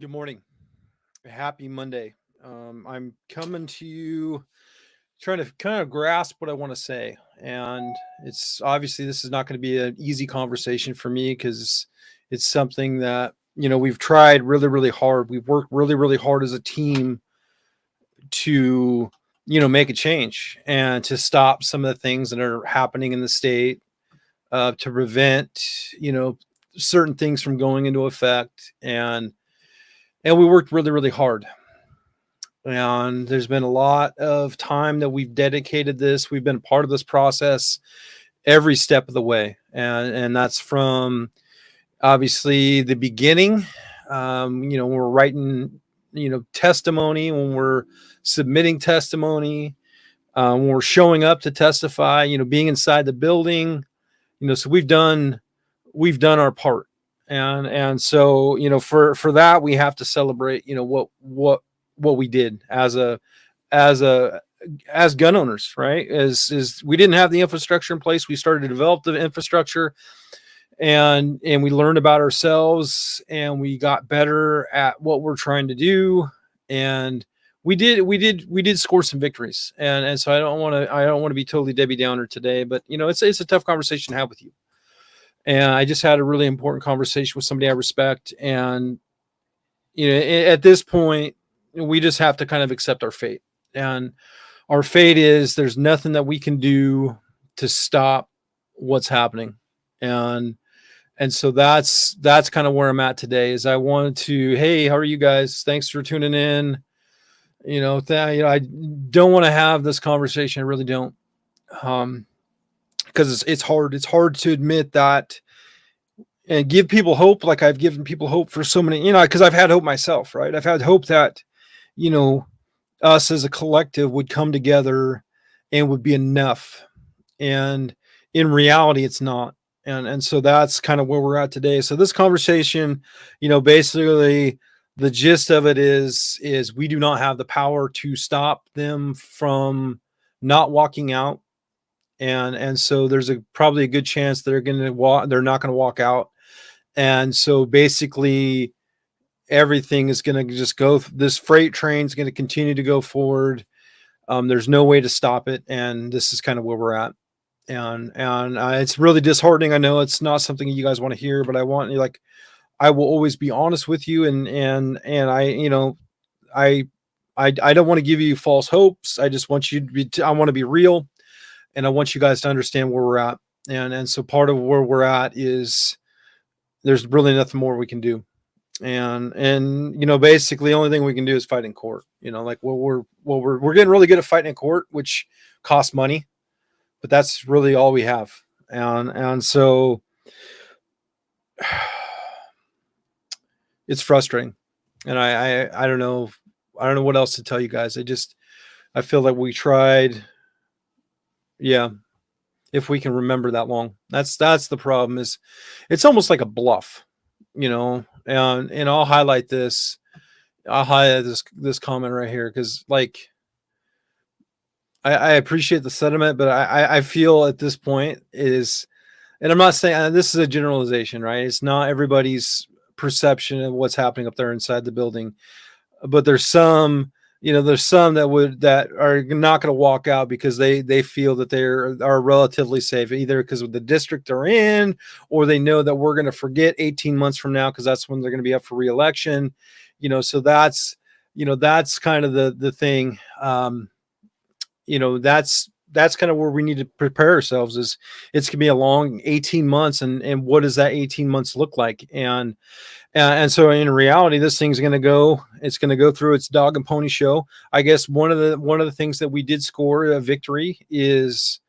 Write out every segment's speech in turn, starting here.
Good morning. Happy Monday. I'm coming to you trying to kind of grasp what I want to say. And it's obviously this is not going to be an easy conversation for me because it's something that, we've tried really, really hard. We've worked really, really hard as a team to, make a change and to stop some of the things that are happening in the state, to prevent, you know, certain things from going into effect. And we worked really, really hard, and there's been a lot of time that we've dedicated this. We've been part of this process every step of the way, and that's from obviously the beginning. When we're writing, testimony, when we're submitting testimony, when we're showing up to testify, being inside the building. So we've done our part, and so for that we have to celebrate what we did as a as gun owners, right? As we didn't have the infrastructure in place, we started to develop the infrastructure, and we learned about ourselves, and we got better at what we're trying to do. And we did score some victories. And so I don't want to be totally Debbie Downer today, but it's a tough conversation to have with you. And I just had a really important conversation with somebody I respect. And at this point, we just have to kind of accept our fate. And our fate is there's nothing that we can do to stop what's happening. And so that's kind of where I'm at today. Is I wanted to, hey, how are you guys? Thanks for tuning in. I don't want to have this conversation. I really don't. Because it's hard. It's hard to admit that and give people hope, like I've given people hope for so many, because I've had hope myself, right? I've had hope that, you know, us as a collective would come together and would be enough. And in reality, it's not. And so that's kind of where we're at today. So this conversation, basically the gist of it is we do not have the power to stop them from not walking out. And so there's probably a good chance they're not going to walk out. And so basically everything is going to just go. This freight train is going to continue to go forward. There's no way to stop it. And this is kind of where we're at. And it's really disheartening. I know it's not something you guys want to hear, but I will always be honest with you. And I don't want to give you false hopes. I just want you to I want to be real. And I want you guys to understand where we're at. And so part of where we're at is there's really nothing more we can do. And basically the only thing we can do is fight in court. We're getting really good at fighting in court, which costs money, but that's really all we have. And so it's frustrating. And I don't know what else to tell you guys. I feel like we tried. Yeah. If we can remember that long, that's the problem. Is it's almost like a bluff, and I'll highlight this. I'll highlight this comment right here because I appreciate the sentiment, but I feel at this point is, and I'm not saying this is a generalization, right? It's not everybody's perception of what's happening up there inside the building, but there's some that are not going to walk out because they feel that they are relatively safe, either because of the district they're in, or they know that we're going to forget 18 months from now because that's when they're going to be up for reelection. So that's kind of the thing. That's kind of where we need to prepare ourselves. Is it's going to be a long 18 months, and what does that 18 months look like? And so in reality, this thing's going to go. It's going to go through its dog and pony show. I guess one of the things that we did score a victory is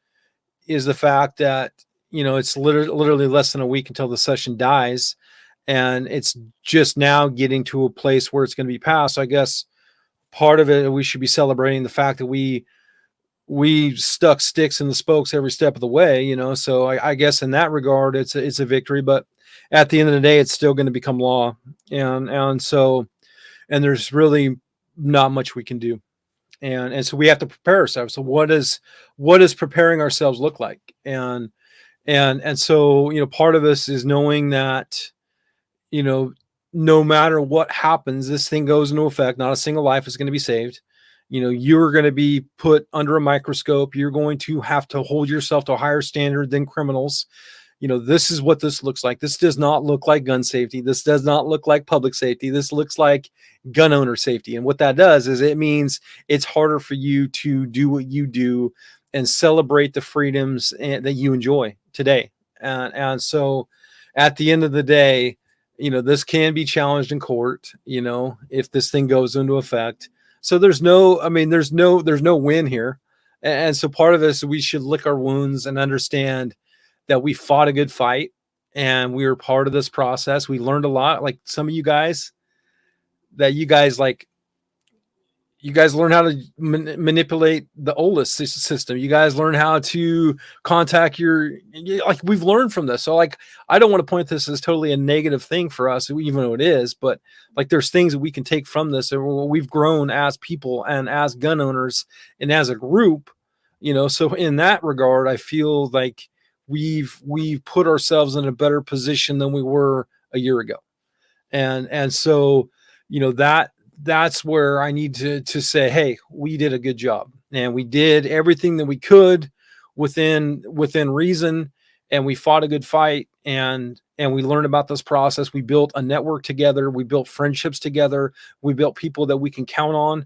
the fact that it's literally less than a week until the session dies, and it's just now getting to a place where it's going to be passed. So I guess part of it, we should be celebrating the fact that we stuck sticks in the spokes every step of the way. So I guess in that regard, it's a victory, but at the end of the day, it's still going to become law. And so there's really not much we can do. And so we have to prepare ourselves. So what does preparing ourselves look like? And so, part of us is knowing that, no matter what happens, this thing goes into effect. Not a single life is going to be saved. You're going to be put under a microscope. You're going to have to hold yourself to a higher standard than criminals. This is what this looks like. This does not look like gun safety. This does not look like public safety. This looks like gun owner safety. And what that does is it means it's harder for you to do what you do and celebrate the freedoms that you enjoy today. And so at the end of the day, this can be challenged in court, if this thing goes into effect. So there's no win here. And so part of this, we should lick our wounds and understand that we fought a good fight and we were part of this process. We learned a lot. Like some of you guys learn how to manipulate the OLIS system. You guys learn how to contact we've learned from this. So I don't want to point this as totally a negative thing for us, even though it is, but there's things that we can take from this. And we've grown as people and as gun owners and as a group, so in that regard, I feel like we've put ourselves in a better position than we were a year ago. And so, that's where I need to say, hey, we did a good job and we did everything that we could within reason. And we fought a good fight and we learned about this process. We built a network together. We built friendships together. We built people that we can count on.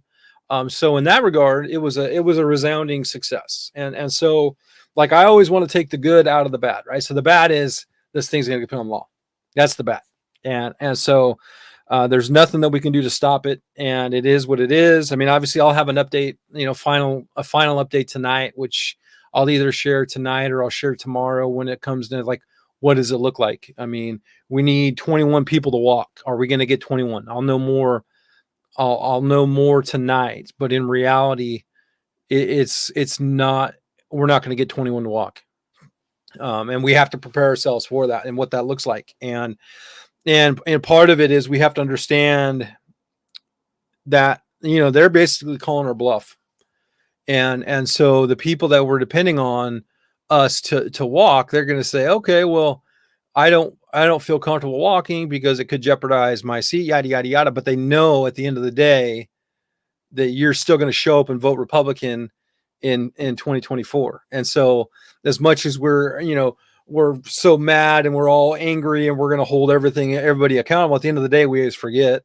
So in that regard, it was a resounding success. And so I always want to take the good out of the bad, right? So the bad is this thing's going to get put on law. That's the bad. And so there's nothing that we can do to stop it. And it is what it is. I mean, obviously I'll have an update, a final update tonight, which I'll either share tonight or I'll share tomorrow when it comes to what does it look like? I mean, we need 21 people to walk. Are we going to get 21? I'll know more. I'll know more tonight, but in reality, it's not, we're not going to get 21 to walk. And we have to prepare ourselves for that and what that looks like. And part of it is we have to understand that, they're basically calling our bluff. And so the people that we're depending on us to walk, they're going to say, okay, well, I don't feel comfortable walking because it could jeopardize my seat, yada, yada, yada. But they know at the end of the day that you're still going to show up and vote Republican in 2024. And so as much as we're so mad and we're all angry and we're going to hold everybody accountable, at the end of the day, we always forget,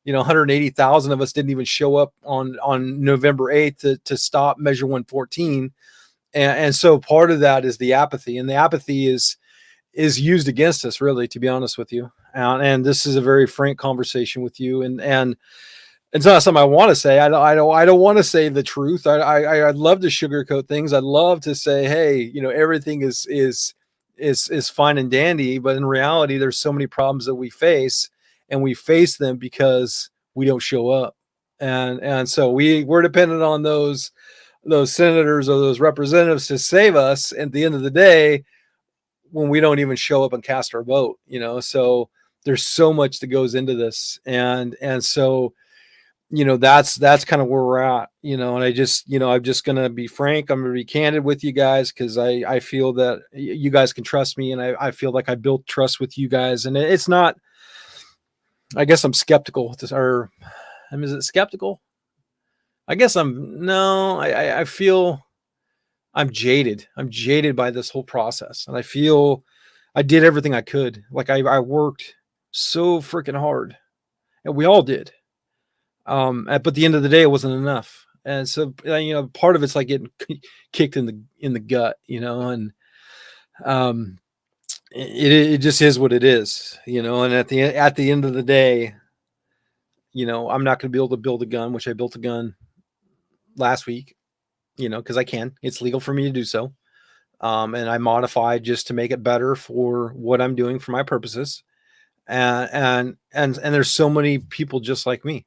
180,000 of us didn't even show up on November 8th to stop Measure 114. And so part of that is the apathy, and the apathy is used against us, really, to be honest with you. And this is a very frank conversation with you. And it's not something I want to say. I don't want to say the truth. I'd love to sugarcoat things. I'd love to say, hey, everything is fine and dandy. But in reality, there's so many problems that we face, and we face them because we don't show up. And so we're dependent on those senators or those representatives to save us at the end of the day when we don't even show up and cast our vote, so there's so much that goes into this. And so, that's kind of where we're at, and I'm just going to be frank. I'm going to be candid with you guys because I feel that you guys can trust me, and I feel like I built trust with you guys. And it's not, I guess I'm skeptical, is it skeptical? I guess I feel I'm jaded. I'm jaded by this whole process. And I feel I did everything I could. I worked so freaking hard, and we all did. But at the end of the day, it wasn't enough. And so, part of it's like getting kicked in the gut, and it just is what it is, and at the end of the day, I'm not going to be able to build a gun, which I built a gun last week, because I can. It's legal for me to do so. And I modified just to make it better for what I'm doing for my purposes. And there's so many people just like me,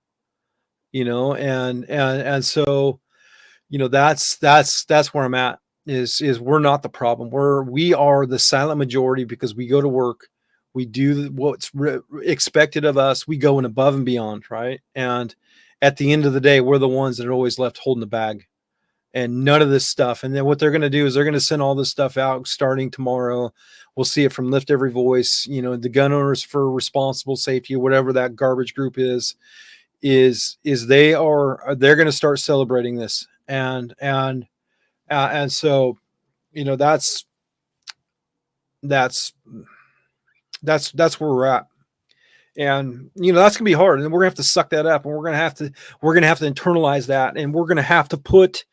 and so, that's where I'm at is we're not the problem. We are the silent majority because we go to work, we do what's expected of us. We go in above and beyond. Right. And at the end of the day, we're the ones that are always left holding the bag. and none of this stuff. And then what they're going to do is they're going to send all this stuff out starting tomorrow. We'll see it from Lift Every Voice, the Gun Owners for Responsible Safety, whatever that garbage group is they're going to start celebrating this. And so, that's where we're at. And that's gonna be hard, and we're gonna have to suck that up, and we're gonna have to internalize that, and we're gonna have to put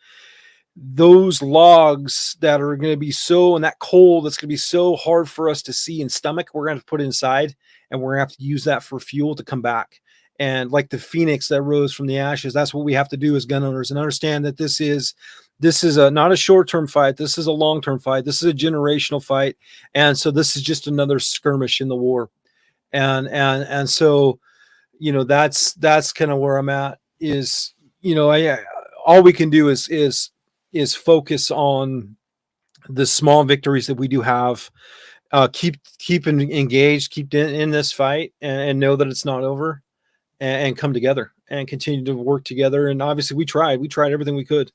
those logs that are going to be and that coal that's going to be so hard for us to see and stomach, we're going to put inside, and we're going to have to use that for fuel to come back. And like the phoenix that rose from the ashes, that's what we have to do as gun owners, and understand that this is not a short-term fight. This is a long-term fight. This is a generational fight. And so this is just another skirmish in the war. And so, that's kind of where I'm at is, all we can do is focus on the small victories that we do have, keep engaged, keep in this fight, and know that it's not over, and come together and continue to work together. And obviously we tried everything we could.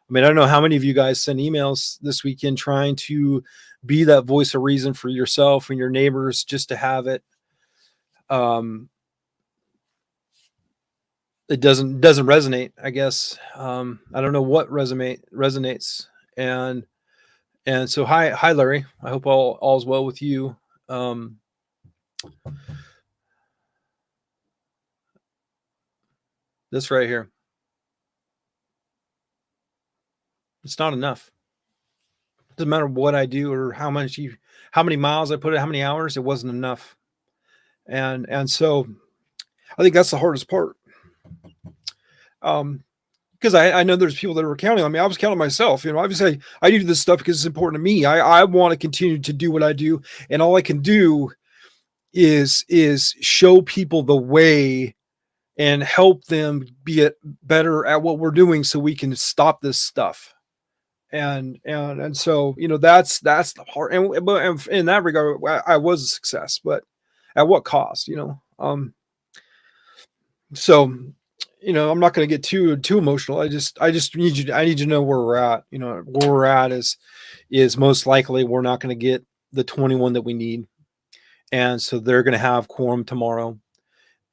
I mean, I don't know how many of you guys sent emails this weekend trying to be that voice of reason for yourself and your neighbors, just to have it. It doesn't resonate, I guess. I don't know what resonates. And so hi Larry. I hope all's well with you. This right here. It's not enough. It doesn't matter what I do or how many miles I put it, how many hours, it wasn't enough. And so I think that's the hardest part. Because I know there's people that are counting on me. I was counting myself. Obviously I do this stuff because it's important to me. I want to continue to do what I do, and all I can do is show people the way and help them be better at what we're doing, so we can stop this stuff. And so that's the part. And in that regard, I was a success, but at what cost? So I'm not going to get too emotional. I just need you to know where we're at. Where we're at is most likely we're not going to get the 21 that we need. And so they're going to have quorum tomorrow,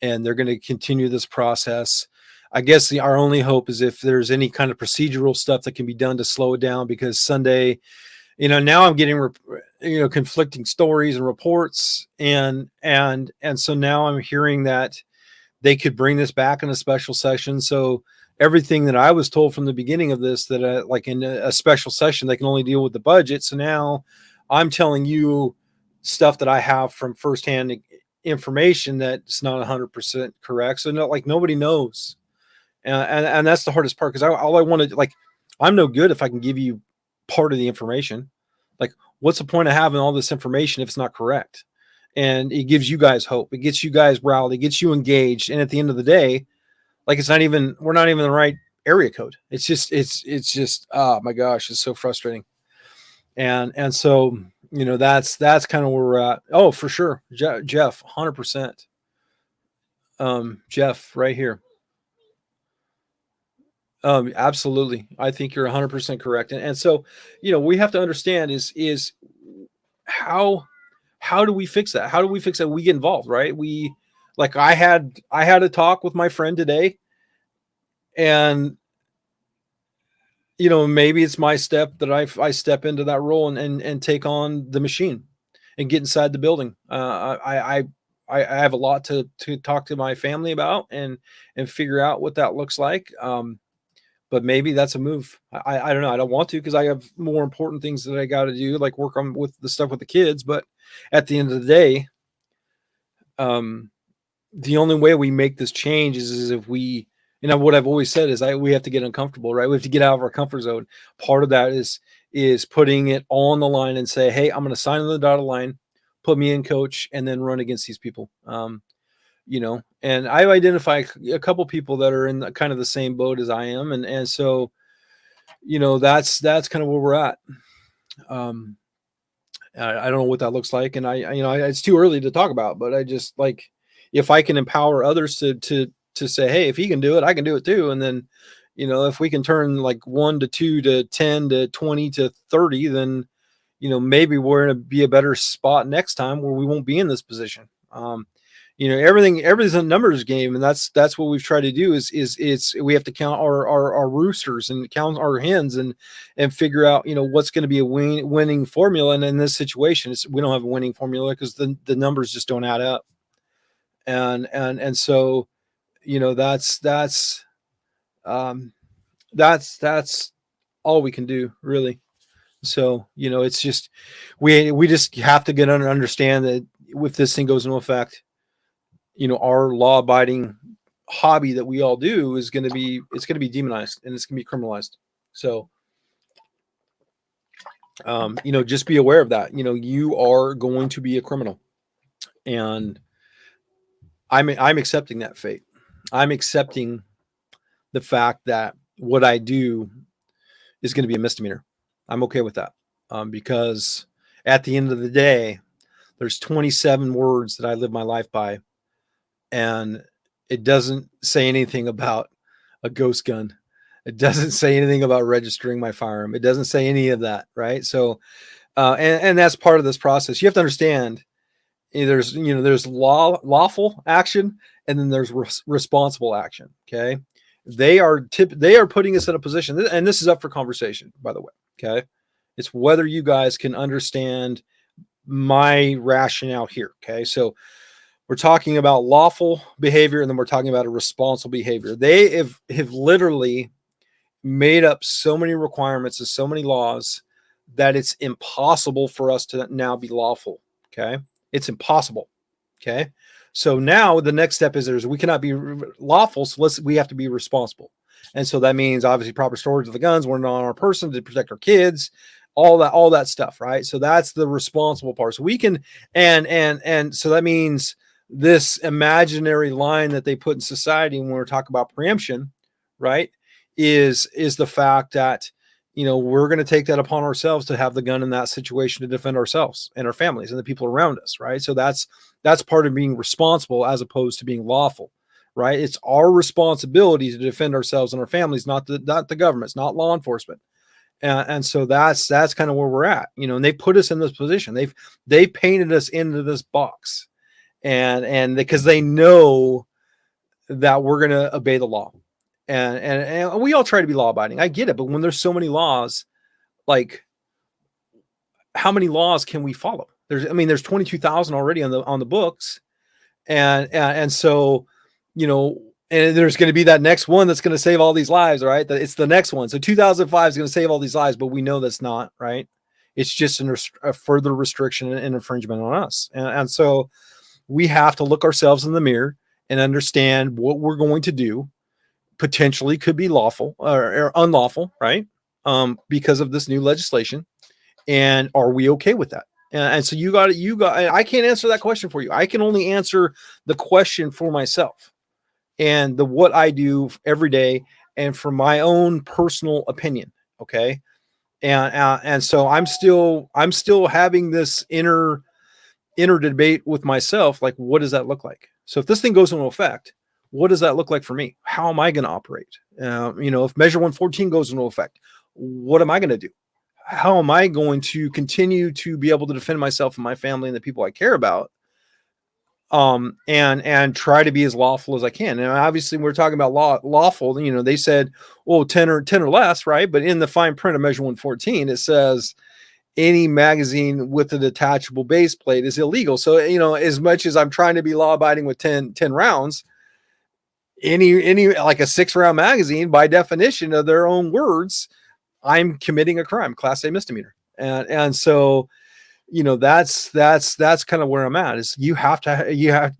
and they're going to continue this process. I guess our only hope is if there's any kind of procedural stuff that can be done to slow it down, because Sunday, now I'm getting, conflicting stories and reports. And so now I'm hearing that they could bring this back in a special session. So everything that I was told from the beginning of this, that like in a special session, they can only deal with the budget. So now I'm telling you stuff that I have from firsthand information that's not 100% correct. So nobody knows. And that's the hardest part, because all I wanted, I'm no good if I can give you part of the information. Like, what's the point of having all this information if it's not correct? And it gives you guys hope. It gets you guys riled. It gets you engaged. And at the end of the day, we're not even the right area code. It's just, oh my gosh, it's so frustrating. And so, that's kind of where we're at. Oh, for sure. Jeff, 100%. Jeff right here. Absolutely. I think you're 100% correct. And so, we have to understand is how do we fix that? How do we fix that? We get involved, right? I had a talk with my friend today, and maybe it's my step that I step into that role and take on the machine and get inside the building. I have a lot to talk to my family about and figure out what that looks like. But maybe that's a move. I don't know. I don't want to, because I have more important things that I got to do, like work on with the stuff with the kids. But at the end of the day, the only way we make this change is if we, what I've always said is we have to get uncomfortable, right? We have to get out of our comfort zone. Part of that is putting it all on the line and say, hey, I'm going to sign on the dotted line, put me in, coach, and then run against these people. And I identify a couple people that are in kind of the same boat as I am. And so, that's kind of where we're at. I don't know what that looks like. And it's too early to talk about, but I just if I can empower others to say, hey, if he can do it, I can do it too. And then, if we can turn like 1 to 2 to 10 to 20 to 30, then, maybe we're going to be a better spot next time where we won't be in this position. Everything's a numbers game, and that's what we've tried to do is we have to count our roosters and count our hens and figure out, what's going to be a winning formula. And in this situation, we don't have a winning formula because the numbers just don't add up. And so, that's all we can do, really. So, it's just, we just have to get understand that if this thing goes into effect, our law abiding hobby that we all do it's going to be demonized and it's going to be criminalized. So, just be aware of that. You are going to be a criminal, and I'm accepting that fate. I'm accepting the fact that what I do is going to be a misdemeanor. I'm okay with that, because at the end of the day, there's 27 words that I live my life by, and it doesn't say anything about a ghost gun. It doesn't say anything about registering my firearm. It doesn't say any of that, right? So, and that's part of this process. You have to understand, there's lawful action, and then there's responsible action. Okay, they are putting us in a position, and this is up for conversation, by the way. Okay, it's whether you guys can understand my rationale here. Okay, so we're talking about lawful behavior, and then we're talking about a responsible behavior. They have literally made up so many requirements and so many laws that it's impossible for us to now be lawful. Okay, it's impossible. Okay, so now the next step is we cannot be lawful, so we have to be responsible. And so that means obviously proper storage of the guns, we're not on our person to protect our kids, all that stuff, right? So that's the responsible part. So we can, and so that means this imaginary line that they put in society when we're talking about preemption, right, is the fact that, we're going to take that upon ourselves to have the gun in that situation to defend ourselves and our families and the people around us, right? So that's part of being responsible as opposed to being lawful, right? It's our responsibility to defend ourselves and our families, not the government's, not law enforcement. And so that's kind of where we're at, and they put us in this position. They've painted us into this box, and because they know that we're going to obey the law, and we all try to be law abiding. I get it, but when there's so many laws, like, how many laws can we follow? There's 22,000 already on the books, and so, and there's going to be that next one that's going to save all these lives, right? It's the next one. So 2005 is going to save all these lives, but we know that's not, right? It's just a further restriction and infringement on us. And so we have to look ourselves in the mirror and understand what we're going to do potentially could be lawful or unlawful, right? Because of this new legislation. And are we okay with that? And so I can't answer that question for you. I can only answer the question for myself and what I do every day and for my own personal opinion. Okay. And so I'm still having this inner debate with myself. Like, what does that look like? So if this thing goes into effect, what does that look like for me? How am I going to operate? If Measure 114 goes into effect, what am I going to do? How am I going to continue to be able to defend myself and my family and the people I care about? And try to be as lawful as I can. And obviously we're talking about lawful, they said, 10 or less, right? But in the fine print of Measure 114, it says any magazine with a detachable base plate is illegal. So, as much as I'm trying to be law abiding with 10 rounds, any like a 6-round magazine, by definition of their own words, I'm committing a crime, Class A misdemeanor. And so, that's kind of where I'm at. Is these are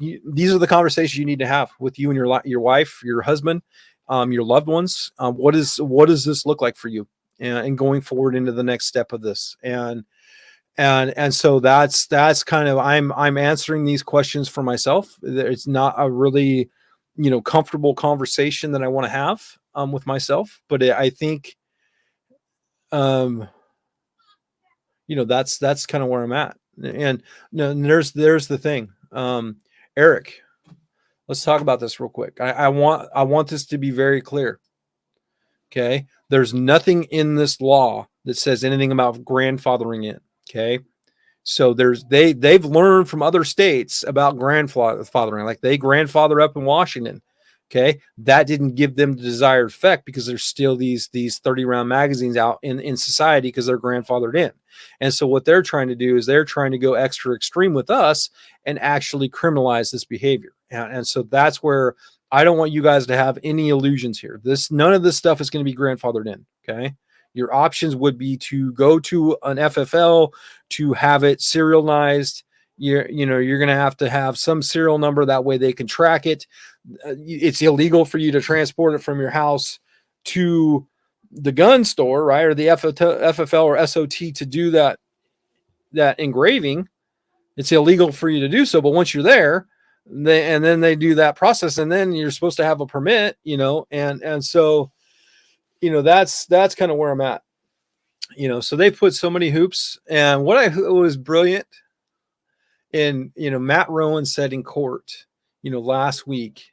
the conversations you need to have with you and your wife, your husband, your loved ones. What does this look like for you, and going forward into the next step of this? And so that's kind of, I'm answering these questions for myself. It's not a really, comfortable conversation that I want to have with myself, but I think, that's kind of where I'm at. And there's the thing. Eric, let's talk about this real quick. I want this to be very clear. Okay. There's nothing in this law that says anything about grandfathering in. Okay. So they've learned from other states about grandfathering, like they grandfather up in Washington. Okay. That didn't give them the desired effect because there's still these 30 round magazines out in society because they're grandfathered in. And so what they're trying to do is they're trying to go extra extreme with us and actually criminalize this behavior. And so that's where I don't want you guys to have any illusions here. None of this stuff is going to be grandfathered in. Okay. Your options would be to go to an FFL to have it serialized. You're going to have some serial number. That way they can track it. It's illegal for you to transport it from your house to the gun store, right? Or the FFL or SOT to do that engraving. It's illegal for you to do so. But once you're there, then they do that process, and then you're supposed to have a permit, and so, that's kind of where I'm at, so they put so many hoops. And what was brilliant, and, Matt Rowan said in court, last week,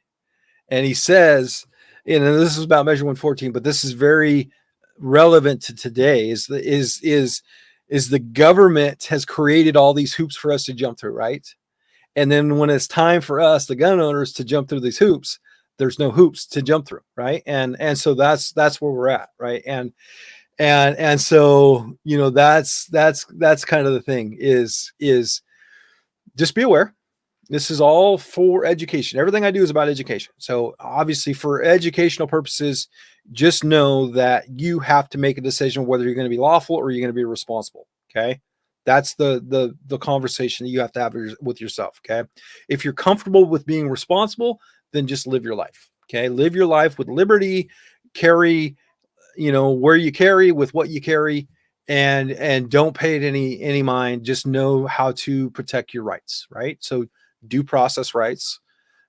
and he says, this is about Measure 114, but this is very relevant to today, is the government has created all these hoops for us to jump through, right? And then when it's time for us, the gun owners, to jump through these hoops, there's no hoops to jump through, right? And so that's where we're at, right? And so, that's kind of the thing is just be aware. This is all for education. Everything I do is about education. So obviously, for educational purposes, just know that you have to make a decision whether you're going to be lawful or you're going to be responsible. Okay. That's the conversation that you have to have with yourself. Okay. If you're comfortable with being responsible, then just live your life. Okay. Live your life with liberty, carry, where you carry, with what you carry, and don't pay it any mind. Just know how to protect your rights. Right. So due process rights.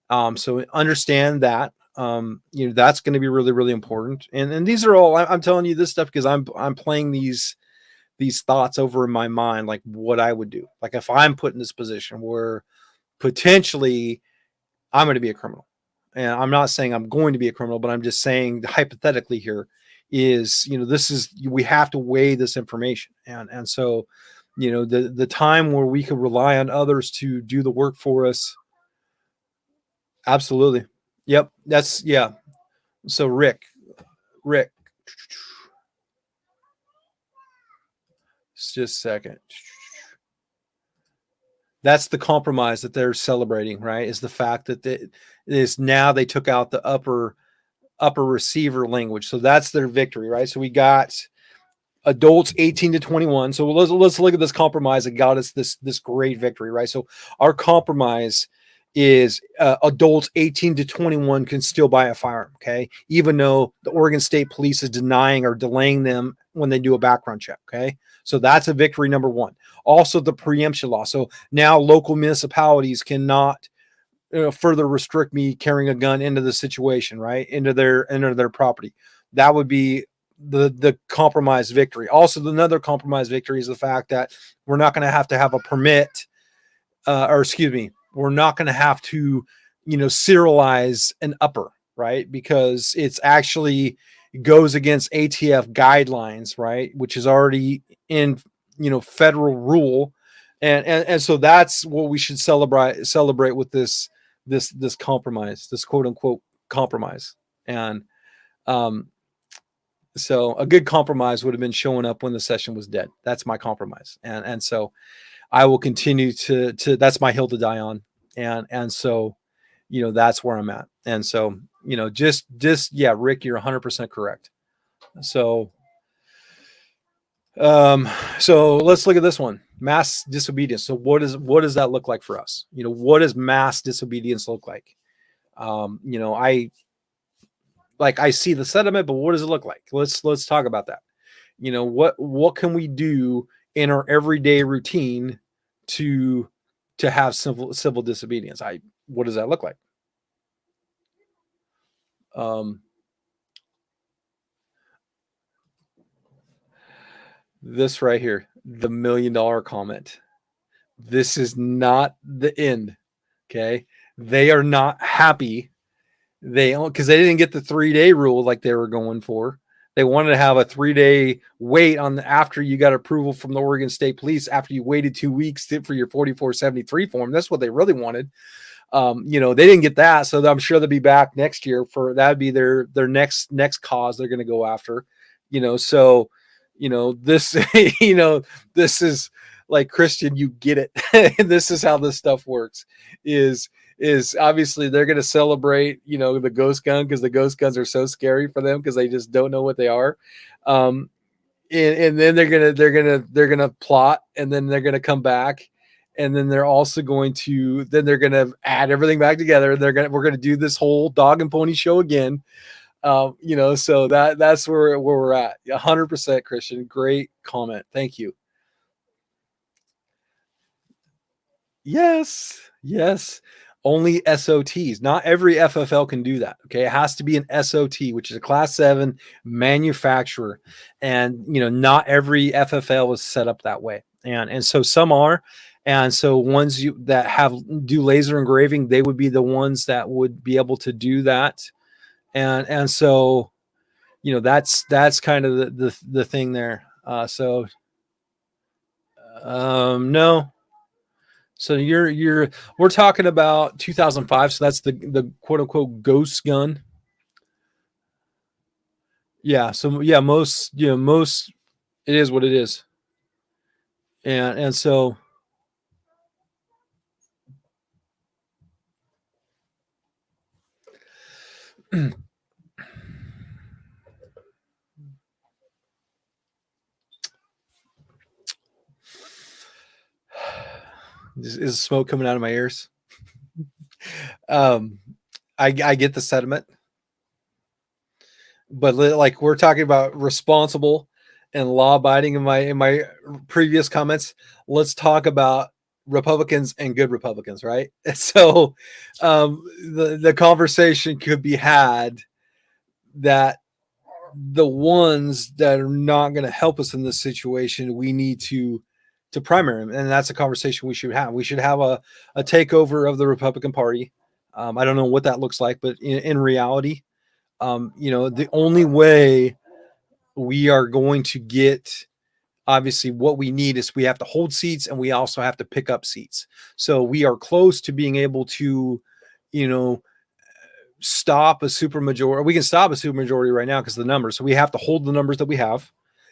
So understand that, that's going to be really, really important. And these are all, I'm telling you this stuff because I'm playing these thoughts over in my mind, like what I would do. Like if I'm put in this position where potentially I'm going to be a criminal, and I'm not saying I'm going to be a criminal, but I'm just saying hypothetically here is, we have to weigh this information. And so, the time where we could rely on others to do the work for us. Absolutely. Yep. Yeah. So Rick, just a second. That's the compromise that they're celebrating, right? Is the fact that now they took out the upper receiver language. So that's their victory, right? So we got adults 18 to 21. So let's look at this compromise that got us this great victory, right? So our compromise is adults 18 to 21 can still buy a firearm, okay? Even though the Oregon State Police is denying or delaying them when they do a background check, okay? So that's a victory number one. Also, the preemption law. So now local municipalities cannot further restrict me carrying a gun into the situation, right? Into their property. That would be the compromise victory. Also, another compromise victory is the fact that we're not going to have a permit, we're not going to have to, serialize an upper, right? Because it's actually goes against ATF guidelines, right? Which is already in, federal rule. And so that's what we should celebrate with this compromise, this quote unquote compromise. And, so a good compromise would have been showing up when the session was dead. That's my compromise. And so I will continue to that's my hill to die on. And so, that's where I'm at. And so, yeah, Rick, you're 100% correct. So, so let's look at this one, mass disobedience. So what does that look like for us? What does mass disobedience look like? I see the sentiment, but what does it look like? Let's talk about that. What can we do in our everyday routine to have civil disobedience? What does that look like? This right here, the $1 million comment. This is not the end. Okay. They are not happy. Because they didn't get the 3-day rule like they were going for. They wanted to have a 3-day wait on after you got approval from the Oregon State Police after you waited 2 weeks for your 4473 form. That's what they really wanted. They didn't get that, so I'm sure they'll be back next year for that'd be their next cause they're going to go after. So this this is like, Christian, you get it. This is how this stuff works. Is obviously they're going to celebrate, the ghost gun, because the ghost guns are so scary for them because they just don't know what they are. And then they're gonna plot, and then they're gonna come back, and then they're also going to they're gonna add everything back together. We're gonna do this whole dog and pony show again. So that's where we're at. 100%, Christian. Great comment. Thank you. Yes. Only SOTs. Not every FFL can do that. Okay. It has to be an SOT, which is a class 7 manufacturer. And, not every FFL is set up that way. And so some are. And so ones that do laser engraving, they would be the ones that would be able to do that. And so, that's kind of the thing there. No. So we're talking about 2005. So that's the quote unquote ghost gun. Yeah. So yeah, most it is what it is. And so is smoke coming out of my ears? I get the sentiment, but like, we're talking about responsible and law abiding in my previous comments. Let's talk about Republicans and good Republicans, right? So the conversation could be had that the ones that are not going to help us in this situation, we need to primary them, and that's a conversation we should have. We should have a takeover of the Republican Party. I don't know what that looks like, but in reality, the only way we are going to get, obviously, what we need is we have to hold seats, and we also have to pick up seats. So we are close to being able to, stop a supermajority. We can stop a supermajority right now because of the numbers. So we have to hold the numbers that we have,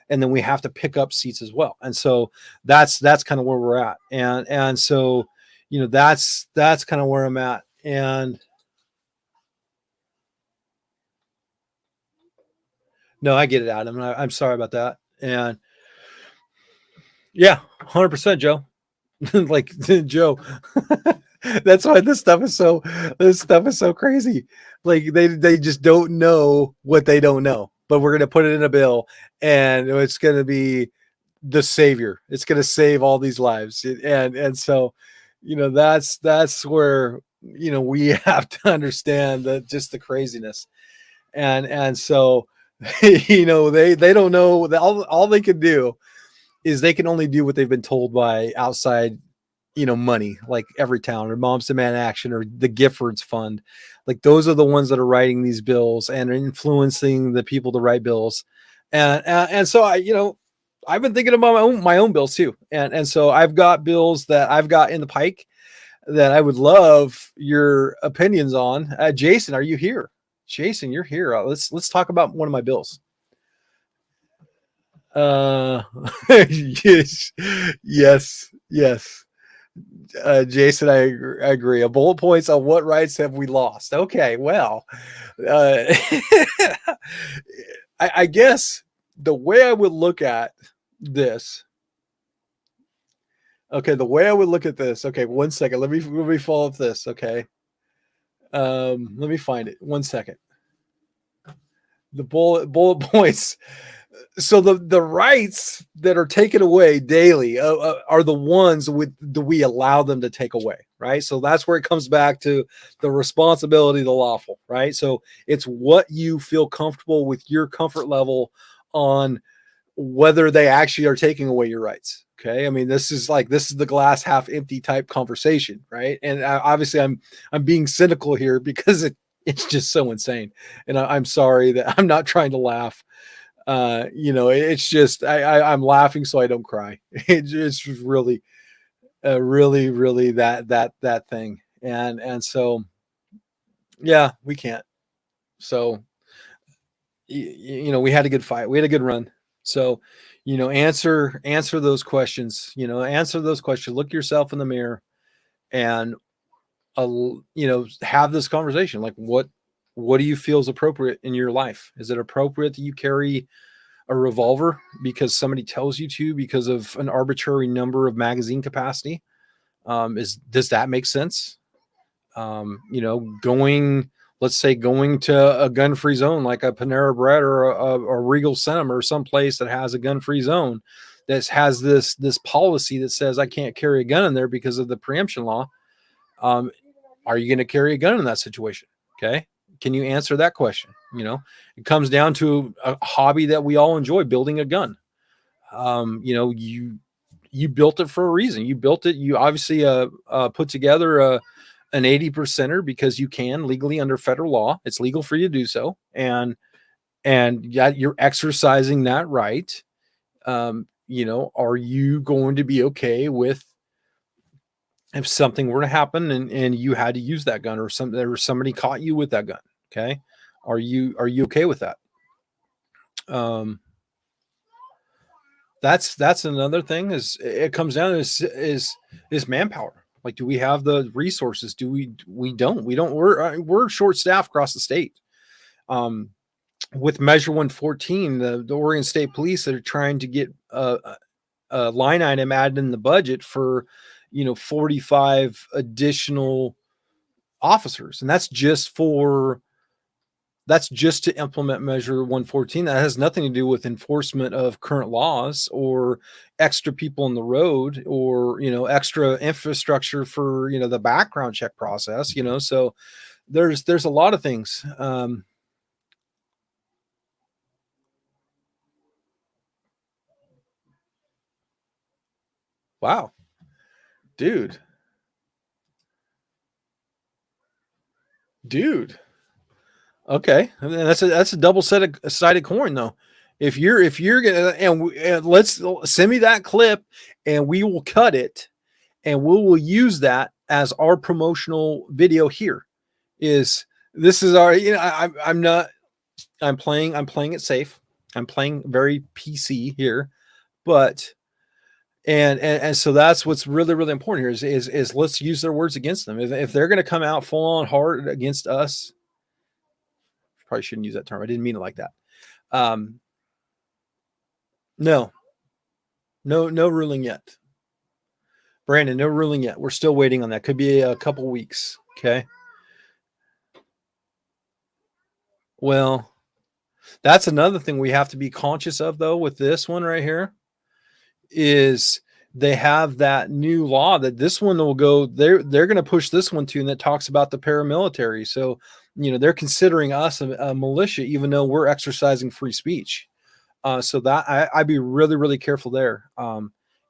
and then we have to pick up seats as well. And so that's kind of where we're at. And so, that's kind of where I'm at. And no, I get it, Adam. I'm sorry about that. And yeah, 100%, Joe. Like, Joe. That's why this stuff is so crazy. Like, they just don't know what they don't know. But we're gonna put it in a bill, and it's gonna be the savior. It's gonna save all these lives. And so, that's where, we have to understand that, just the craziness. And so, they don't know that all they can do is they can only do what they've been told by outside, money, like Everytown or Moms Demand Action or the Giffords Fund. Like, those are the ones that are writing these bills and are influencing the people to write bills. And so I've been thinking about my own bills too. And so I've got bills that I've got in the pike that I would love your opinions on. Jason, are you here? Jason, you're here. Let's talk about one of my bills. Yes. Jason, I agree. A bullet points on what rights have we lost. Okay, well, I guess the way I would look at this. Okay, the way I would look at this. Okay, 1 second. Let me follow up this. Okay, let me find it. 1 second. The bullet points. So the rights that are taken away daily are the ones that we allow them to take away, right? So that's where it comes back to the responsibility of the lawful, right? So it's what you feel comfortable with, your comfort level on whether they actually are taking away your rights. Okay, I mean, this is the glass half empty type conversation, right? And obviously I'm being cynical here because it's just so insane, and I'm sorry that I'm not trying to laugh. It's just I'm laughing so I don't cry. It's really, really that thing, and so yeah, we can't. So we had a good fight, we had a good run. So answer those questions. Answer those questions. Look yourself in the mirror and have this conversation. Like, what do you feel is appropriate in your life? Is it appropriate that you carry a revolver because somebody tells you to, because of an arbitrary number of magazine capacity? Does that make sense? Let's say going to a gun-free zone like a Panera Bread or a Regal Cinema or some place that has a gun-free zone that has this policy that says I can't carry a gun in there because of the preemption law. Are you going to carry a gun in that situation? Okay. Can you answer that question? It comes down to a hobby that we all enjoy, building a gun. You built it for a reason. You built it. You obviously put together an 80%er because you can legally under federal law. It's legal for you to do so. And yeah, you're exercising that right. Are you going to be okay with if something were to happen and you had to use that gun, or somebody caught you with that gun? Okay. Are you okay with that? That's another thing. Is it comes down to is manpower. Like, do we have the resources? We don't. We're short staffed across the state. With Measure 114, the Oregon State Police that are trying to get a line item added in the budget for 45 additional officers, and that's just to implement Measure 114. That has nothing to do with enforcement of current laws or extra people on the road or, extra infrastructure for, the background check process, so there's a lot of things. Wow, dude. Okay, I mean, that's a double-sided coin, though. If you're gonna and let's send me that clip, and we will cut it, and we will use that as our promotional video. Here is this is our I'm playing it safe. I'm playing very PC here, but and so that's what's really really important here is let's use their words against them. If they're going to come out full on hard against us. Probably shouldn't use that term. I didn't mean it like that. No ruling yet. Brandon, no ruling yet. We're still waiting on that. Could be a couple weeks. Okay. Well, that's another thing we have to be conscious of, though, with this one right here is they have that new law that this one will go, they're going to push this one too. And that talks about the paramilitary. So, they're considering us a militia, even though we're exercising free speech. So that I'd be really, really careful there.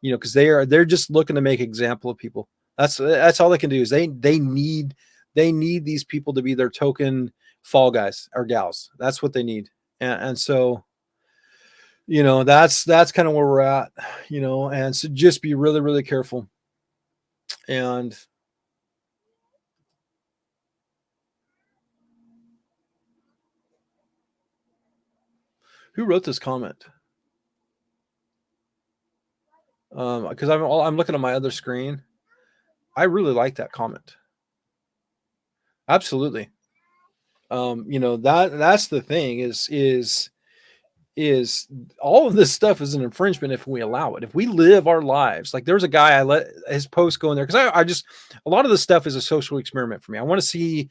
Because they're just looking to make example of people. That's all they can do is they need these people to be their token fall guys or gals. That's what they need. And so, that's kind of where we're at, and so just be really, really careful. And who wrote this comment? Because I'm looking at my other screen. I really like that comment. Absolutely. That's the thing is all of this stuff is an infringement if we allow it. If we live our lives, like there's a guy, I let his post go in there because I just, a lot of this stuff is a social experiment for me. I want to see,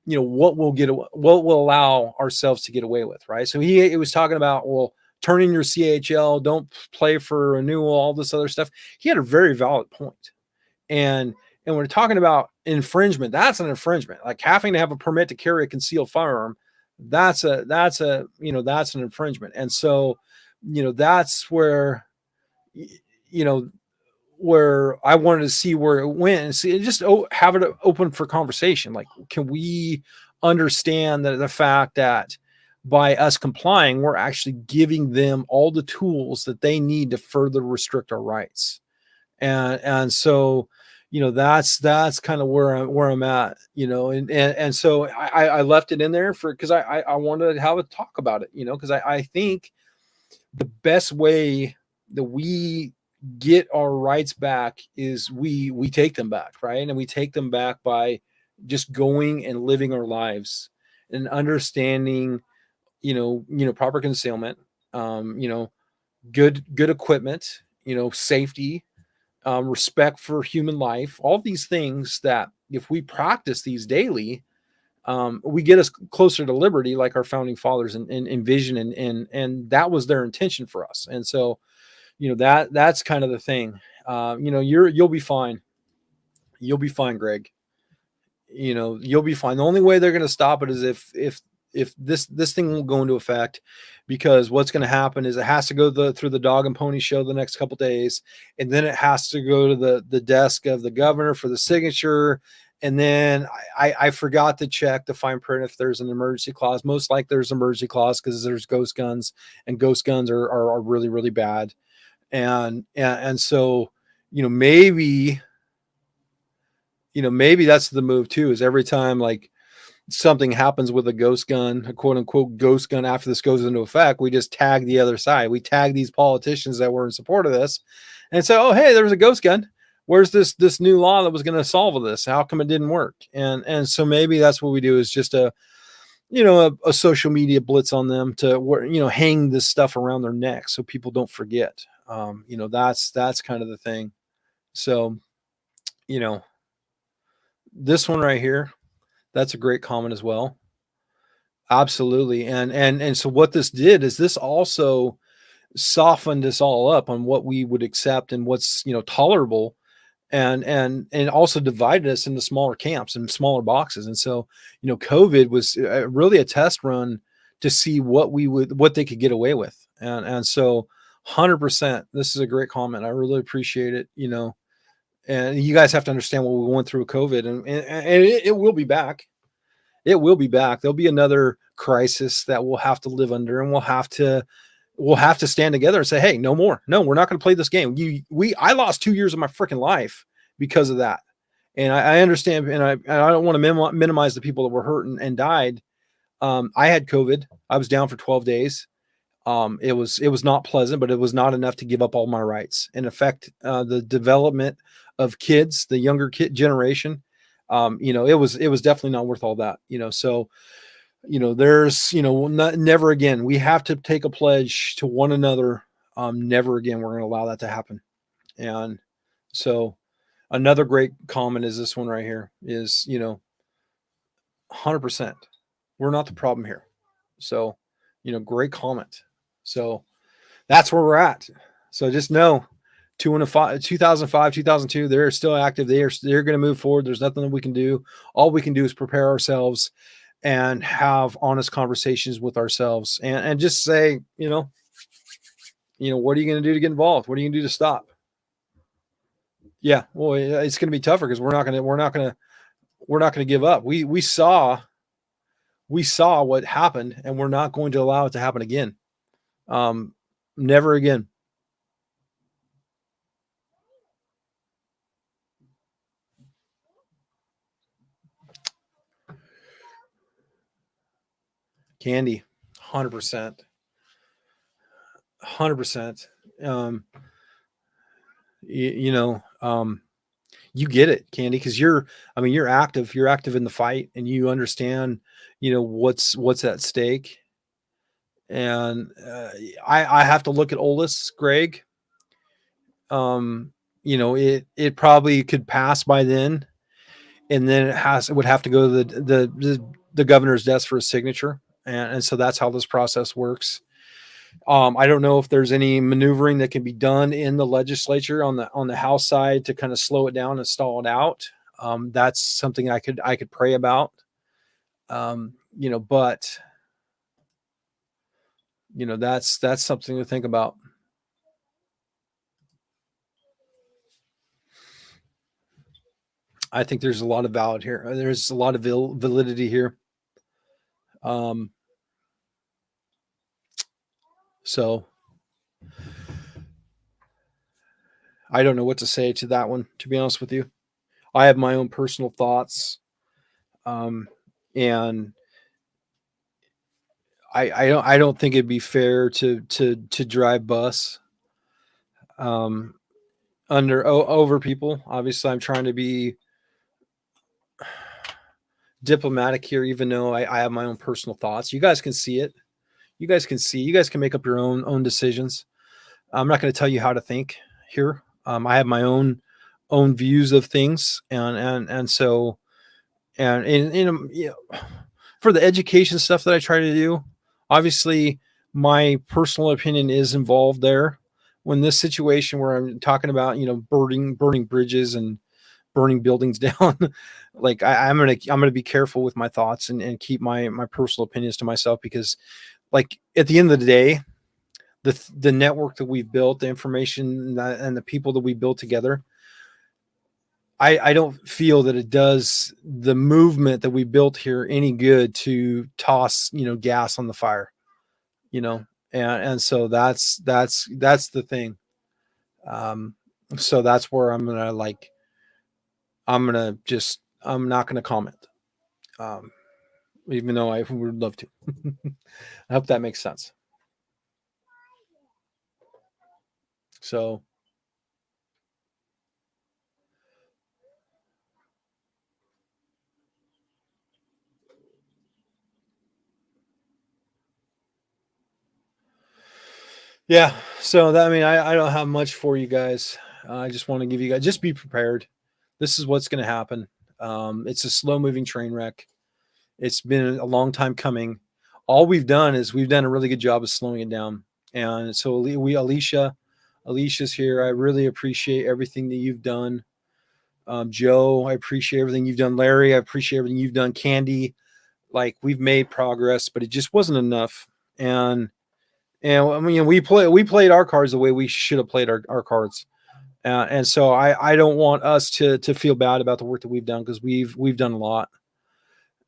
what we'll allow ourselves to get away with. Right. So he was talking about, well, turn in your CHL, don't play for renewal, all this other stuff. He had a very valid point. And we're talking about infringement. That's an infringement. Like having to have a permit to carry a concealed firearm. That's an infringement. And so, that's where, where I wanted to see where it went and see just have it open for conversation. Like, can we understand the fact that by us complying, we're actually giving them all the tools that they need to further restrict our rights. And so, that's kind of where I'm at, and so I left it in there because I wanted to have a talk about it, because I think the best way that we get our rights back is we take them back, right? And we take them back by just going and living our lives and understanding, proper concealment, good equipment, safety, respect for human life, all these things that if we practice these daily, we get us closer to liberty, like our founding fathers envision, and that was their intention for us. And so, that's kind of the thing. You'll be fine. You'll be fine, Greg. You'll be fine. The only way they're going to stop it is if this thing will go into effect, because what's going to happen is it has to go through the dog and pony show the next couple days, and then it has to go to the desk of the governor for the signature. And then I forgot to check the fine print if there's an emergency clause. Most like there's an emergency clause because there's ghost guns, and ghost guns are really, really bad. And so, maybe that's the move too, is every time like something happens with a ghost gun, a quote unquote ghost gun, after this goes into effect, we just tag the other side. We tag these politicians that were in support of this and say, oh, hey, there was a ghost gun. Where's this new law that was going to solve this? How come it didn't work? And so maybe that's what we do, is just a social media blitz on them to hang this stuff around their neck so people don't forget. That's kind of the thing. So, this one right here, that's a great comment as well. Absolutely. And so what this did is this also softened us all up on what we would accept and what's, tolerable, and also divided us into smaller camps and smaller boxes. And so, COVID was really a test run to see what they could get away with. And so 100%, this is a great comment. I really appreciate it. And you guys have to understand what we went through with COVID, and it will be back. It will be back. There'll be another crisis that we'll have to live under, and we'll have to stand together and say, hey, no more. No, we're not going to play this game. I lost 2 years of my freaking life because of that. And I understand, and I don't want to minimize the people that were hurt and died. I had COVID. I was down for 12 days. It was not pleasant, but it was not enough to give up all my rights and affect the development of kids, the younger kid generation. It was definitely not worth all that. So there's never again. We have to take a pledge to one another. Never again we're going to allow that to happen. And so another great comment is this one right here is 100%. We're not the problem here. So great comment. So that's where we're at. So just know 2005, 2002, they're still active. They're going to move forward. There's nothing that we can do. All we can do is prepare ourselves and have honest conversations with ourselves and just say, what are you going to do to get involved? What are you going to do to stop? Yeah. Well, it's going to be tougher because we're not going to give up. We saw what happened, and we're not going to allow it to happen again. Never again. Candy, 100%. 100%. You get it, Candy, because you're active. You're active in the fight, and you understand, what's at stake. And I have to look at Olis, Greg. It probably could pass by then, and then it would have to go to the governor's desk for a signature, and so that's how this process works. I don't know if there's any maneuvering that can be done in the legislature on the House side to kind of slow it down and stall it out. That's something I could pray about. But that's something to think about. I think there's a lot of valid here. There's a lot of validity here. So I don't know what to say to that one, to be honest with you. I have my own personal thoughts. Um, and I don't think it'd be fair to drive bus um, over people. Obviously, I'm trying to be diplomatic here, even though I have my own personal thoughts. You guys can see it. You guys can see. You guys can make up your own decisions. I'm not going to tell you how to think here. I have my own views of things, and so and in you know, for the education stuff that I try to do, obviously my personal opinion is involved there. When this situation where I'm talking about, burning bridges and burning buildings down, like I'm gonna be careful with my thoughts and keep my personal opinions to myself, because like at the end of the day, the network that we've built, the information and the people that we build together, I don't feel that it does the movement that we built here any good to toss, gas on the fire, you know, and so that's the thing. Um, so that's where I'm not gonna comment, um, even though I would love to. I hope that makes sense. So yeah, so that, I mean, I don't have much for you guys. I just want to give you guys, just be prepared. This is what's going to happen. It's a slow moving train wreck. It's been a long time coming. All we've done is we've done a really good job of slowing it down. And so Alicia's here. I really appreciate everything that you've done. Joe, I appreciate everything you've done. Larry, I appreciate everything you've done. Candy, like, we've made progress, but it just wasn't enough. And I mean, we played our cards the way we should have played our cards. And so I don't want us to feel bad about the work that we've done, because we've done a lot.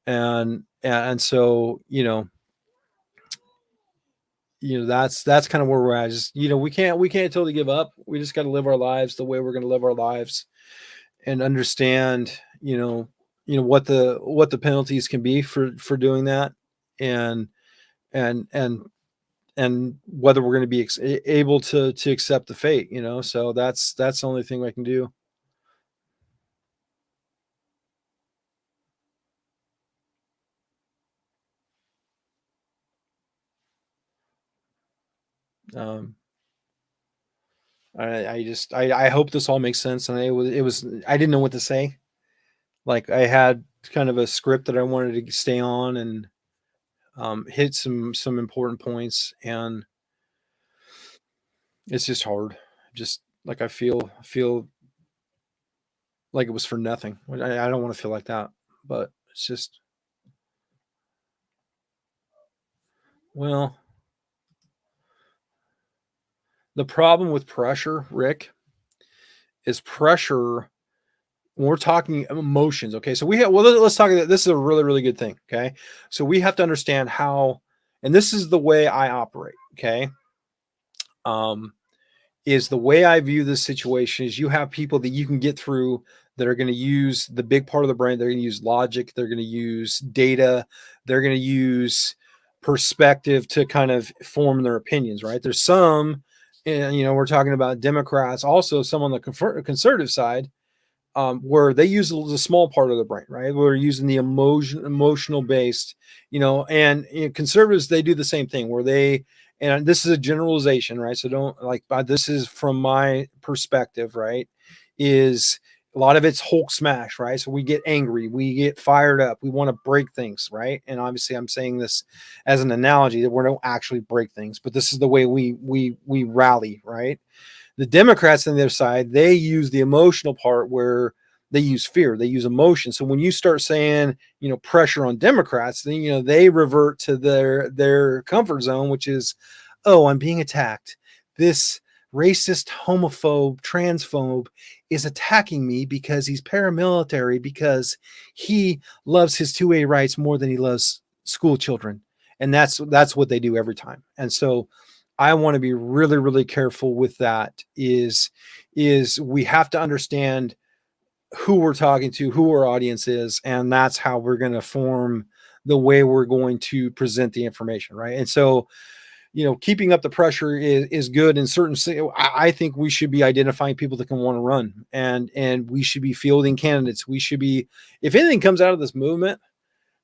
And so, that's kind of where we're at. Just, we can't totally give up. We just got to live our lives the way we're going to live our lives, and understand, what the penalties can be for doing that, and and and and whether we're going to be able to accept the fate. So that's the only thing I can do. um I hope this all makes sense. And it was I didn't know what to say. Like, I had kind of a script that I wanted to stay on, and hit some important points, and it's just hard. Just like I feel like it was for nothing. I don't want to feel like that, but it's just, well, the problem with pressure, Rick, is pressure when we're talking emotions. Okay, so let's talk. This is a really, really good thing. Okay, so we have to understand how, and this is the way I operate. Okay, um, is the way I view this situation is, you have people that you can get through that are going to use the big part of the brain. They're going to use logic. They're going to use data. They're going to use perspective to kind of form their opinions. Right? There's some, and we're talking about Democrats, also some on the conservative side, where they use the small part of the brain, right? We're using the emotional based, and conservatives, they do the same thing, where and this is a generalization, right? So don't, like, this is from my perspective, right? Is a lot of it's Hulk smash, right? So we get angry, we get fired up, we want to break things, right? And obviously, I'm saying this as an analogy that we don't actually break things, but this is the way we rally, right? The Democrats on their side, they use the emotional part, where they use fear, they use emotion. So when you start saying, pressure on Democrats, then they revert to their comfort zone, which is, oh, I'm being attacked. This racist, homophobe, transphobe is attacking me because he's paramilitary, because he loves his 2A rights more than he loves school children. And that's what they do every time. And so I want to be really, really careful with that is we have to understand who we're talking to, who our audience is, and that's how we're going to form the way we're going to present the information, right? And so, keeping up the pressure is good in certain. I think we should be identifying people that can want to run, and we should be fielding candidates. We should be, if anything comes out of this movement,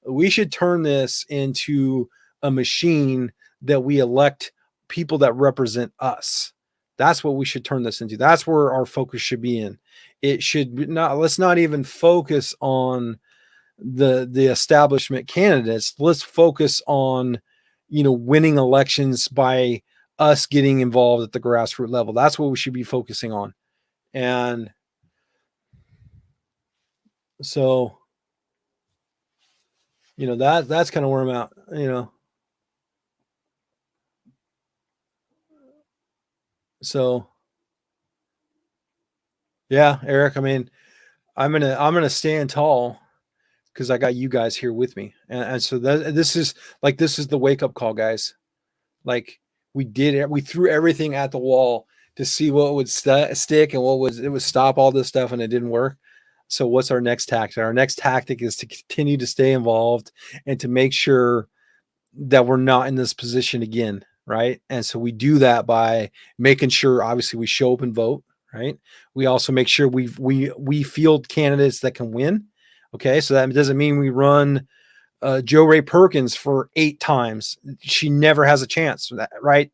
we should turn this into a machine that we elect people that represent us. That's what we should turn this into. That's where our focus should be in. It should not, let's not even focus on the establishment candidates. Let's focus on, winning elections by us getting involved at the grassroots level. That's what we should be focusing on. And so, that's kind of where I'm at, So yeah, Eric, I mean, I'm gonna stand tall because I got you guys here with me. And so this is the wake up call, guys. Like we threw everything at the wall to see what would stick and it would stop all this stuff, and it didn't work. So what's our next tactic? Our next tactic is to continue to stay involved and to make sure that we're not in this position again, right? And so we do that by making sure, obviously, we show up and vote, right? We also make sure we field candidates that can win. Okay, so that doesn't mean we run Jo Rae Perkins for 8 times. She never has a chance, right?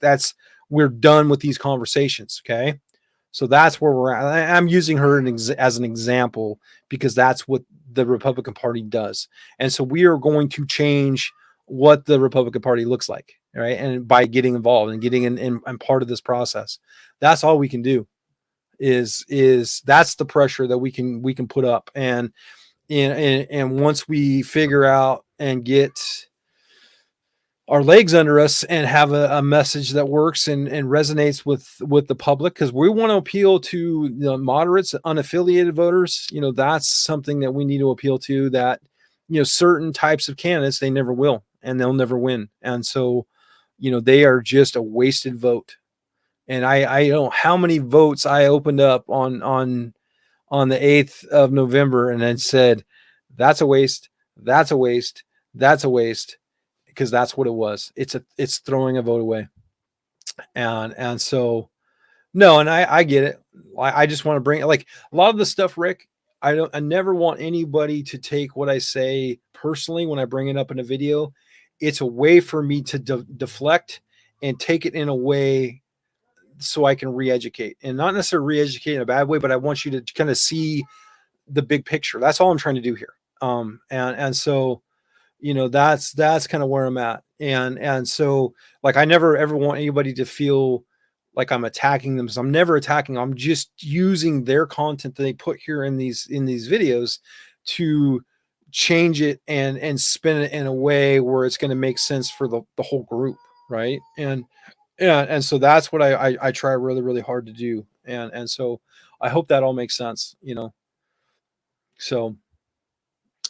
We're done with these conversations. Okay, so that's where we're at. I'm using her as an example because that's what the Republican Party does, and so we are going to change what the Republican Party looks like, right? And by getting involved and getting in part of this process, that's all we can do. Is that's the pressure that we can put up, and once we figure out and get our legs under us and have a message that works and resonates with the public, because we want to appeal to the moderates, unaffiliated voters. That's something that we need to appeal to, that certain types of candidates, they never will and they'll never win, and so they are just a wasted vote. And I don't know how many votes I opened up on the 8th of November and then said, that's a waste, that's a waste, that's a waste, because that's what it was. It's throwing a vote away. And so no, and I get it. I just want to bring, like, a lot of the stuff, Rick, I never want anybody to take what I say personally when I bring it up in a video. It's a way for me to deflect and take it in a way so I can re-educate, and not necessarily re-educate in a bad way, but I want you to kind of see the big picture. That's all I'm trying to do here. And so, that's kind of where I'm at. And so, like, I never ever want anybody to feel like I'm attacking them. So I'm never attacking them. I'm just using their content that they put here in these videos to change it and spin it in a way where it's going to make sense for the whole group, right? And so that's what I try really, really hard to do. And so I hope that all makes sense. So,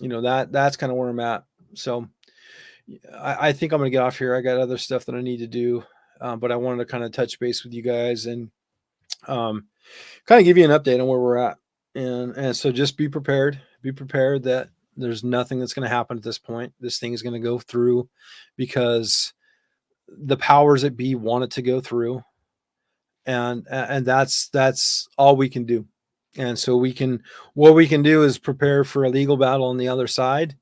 that's kind of where I'm at. So I think I'm going to get off here. I got other stuff that I need to do. But I wanted to kind of touch base with you guys and kind of give you an update on where we're at. And so just be prepared. Be prepared that there's nothing that's going to happen at this point. This thing is going to go through because the powers that be want it to go through. And that's all we can do. And so what we can do is prepare for a legal battle on the other side,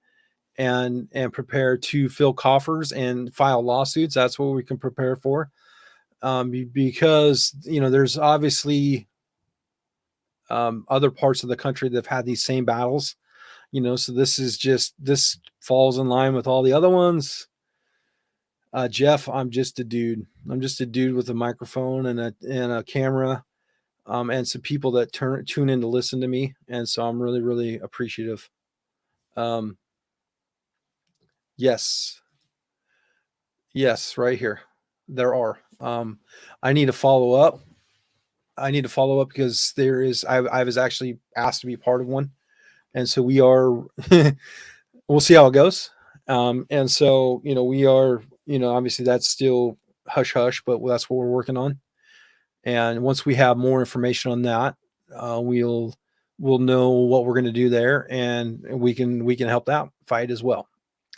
and prepare to fill coffers and file lawsuits. That's what we can prepare for. Because there's obviously other parts of the country that have had these same battles. So this falls in line with all the other ones. Jeff, I'm just a dude. I'm just a dude with a microphone and a camera, and some people that tune in to listen to me. And so I'm really, really appreciative. Yes, right here. There are. I need to follow up. Because I was actually asked to be part of one, and so we are. We'll see how it goes. And so we are. Obviously that's still hush hush, but that's what we're working on. And once we have more information on that, we'll know what we're going to do there, and we can help that fight as well.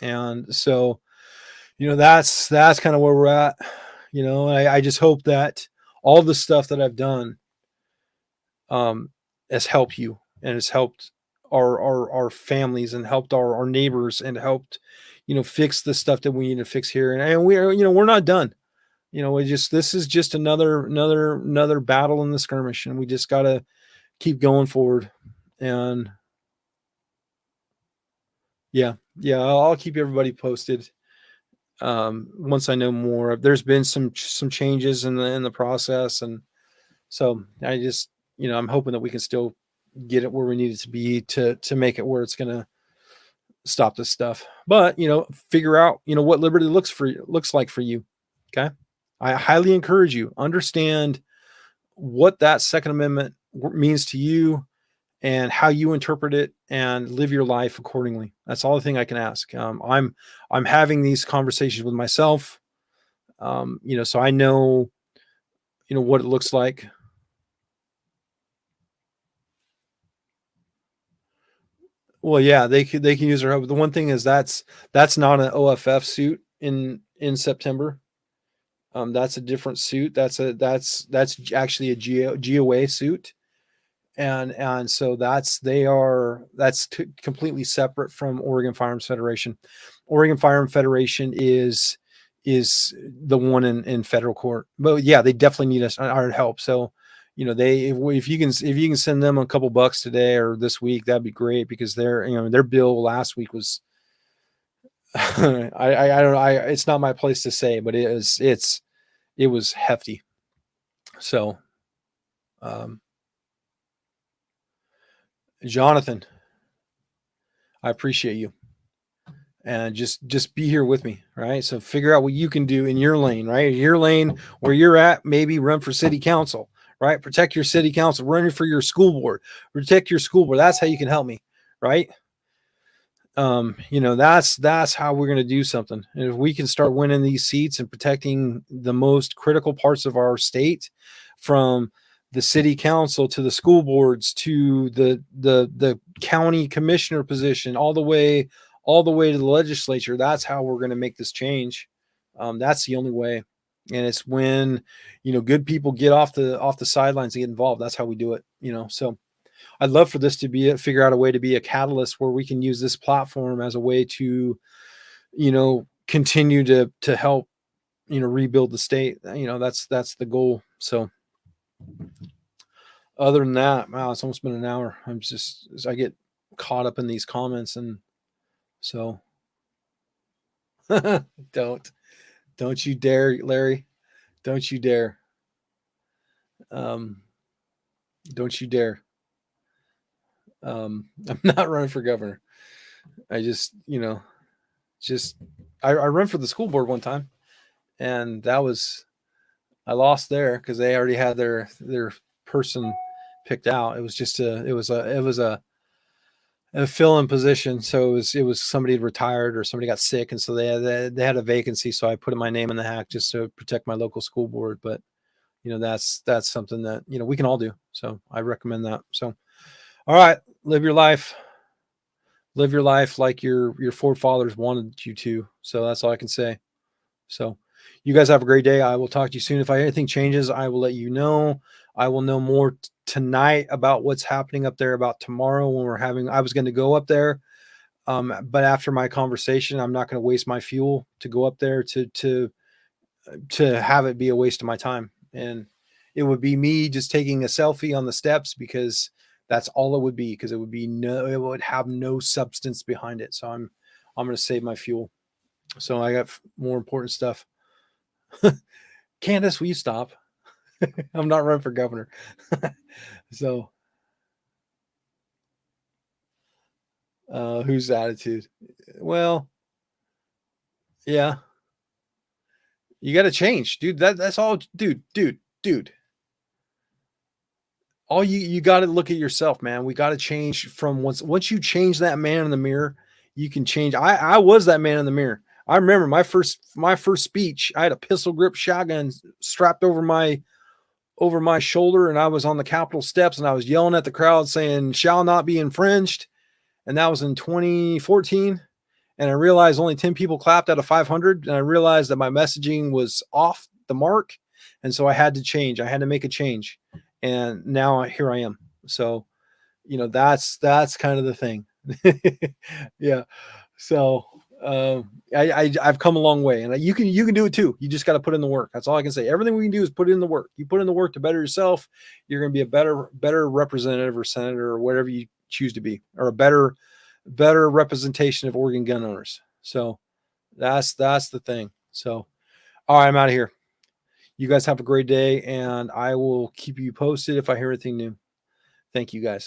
And so, that's kind of where we're at. I just hope that all the stuff that I've done has helped you, and has helped our families, and helped our neighbors, and helped fix the stuff that we need to fix here. And we're not done. This is just another battle in the skirmish, and we just got to keep going forward. And yeah, I'll keep everybody posted once I know more. There's been some changes in the process, and so I just I'm hoping that we can still get it where we need it to be to make it where it's going to stop this stuff. But figure out what liberty looks like for you. Okay, I highly encourage you understand what that Second Amendment means to you, and how you interpret it, and live your life accordingly. That's all the thing I can ask. I'm having these conversations with myself, so I know, what it looks like. Well, yeah, they can use their. The one thing is that's not an OFF suit in September. That's a different suit. That's actually a GOA suit. And so that's completely separate from Oregon Firearms Federation. Oregon Firearms Federation is the one in federal court. But yeah, they definitely need our help. So if you can send them a couple bucks today or this week, that'd be great, because their bill last week was I don't know, it's not my place to say, but it was hefty. So Jonathan, I appreciate you, and just be here with me, right? So figure out what you can do in your lane, right? Your lane where you're at, maybe run for city council, right? Protect your city council, run for your school board, protect your school board. That's how you can help me, right? That's how we're going to do something. And if we can start winning these seats and protecting the most critical parts of our state, from the city council to the school boards to the county commissioner position, all the way to the legislature, that's how we're going to make this change. That's the only way. And it's when good people get off the sidelines and get involved. That's how we do it. So I'd love for this to figure out a way to be a catalyst where we can use this platform as a way to continue to help rebuild the state. That's the goal. So other than that, wow, it's almost been an hour. I get caught up in these comments, and so don't you dare, Larry. Don't you dare. Don't you dare. I'm not running for governor. I I ran for the school board one time, and I lost there because they already had their person picked out. It was a fill-in position. So it was somebody had retired or somebody got sick, and so they had a vacancy. So I put my name in the hat just to protect my local school board. But that's something that we can all do. So I recommend that. So all right, live your life like your forefathers wanted you to. So that's all I can say. So you guys have a great day. I will talk to you soon. If anything changes, I will let you know. I will know more tonight about what's happening up there, about tomorrow when I was going to go up there. But after my conversation, I'm not going to waste my fuel to go up there to have it be a waste of my time. And it would be me just taking a selfie on the steps, because that's all it would be, because it would have no substance behind it. So I'm going to save my fuel. So I got more important stuff. Candace, will you stop? I'm not running for governor. So whose attitude? Well, yeah, you got to change, dude. That's all, dude. All you got to look at yourself, man. We got to change from once you change that man in the mirror, you can change. I was that man in the mirror. I remember my first speech. I had a pistol grip shotgun strapped over my shoulder, and I was on the Capitol steps, and I was yelling at the crowd saying, "Shall not be infringed." And that was in 2014. And I realized only 10 people clapped out of 500. And I realized that my messaging was off the mark. And so I had to change. I had to make a change. And now here I am. So, that's kind of the thing. Yeah. So I've come a long way, and you can do it too. You just got to put in the work. That's all I can say. Everything we can do is put in the work. You put in the work to better yourself. You're going to be a better representative or senator or whatever you choose to be, or a better representation of Oregon gun owners. So that's the thing. So, all right, I'm out of here. You guys have a great day, and I will keep you posted if I hear anything new. Thank you guys.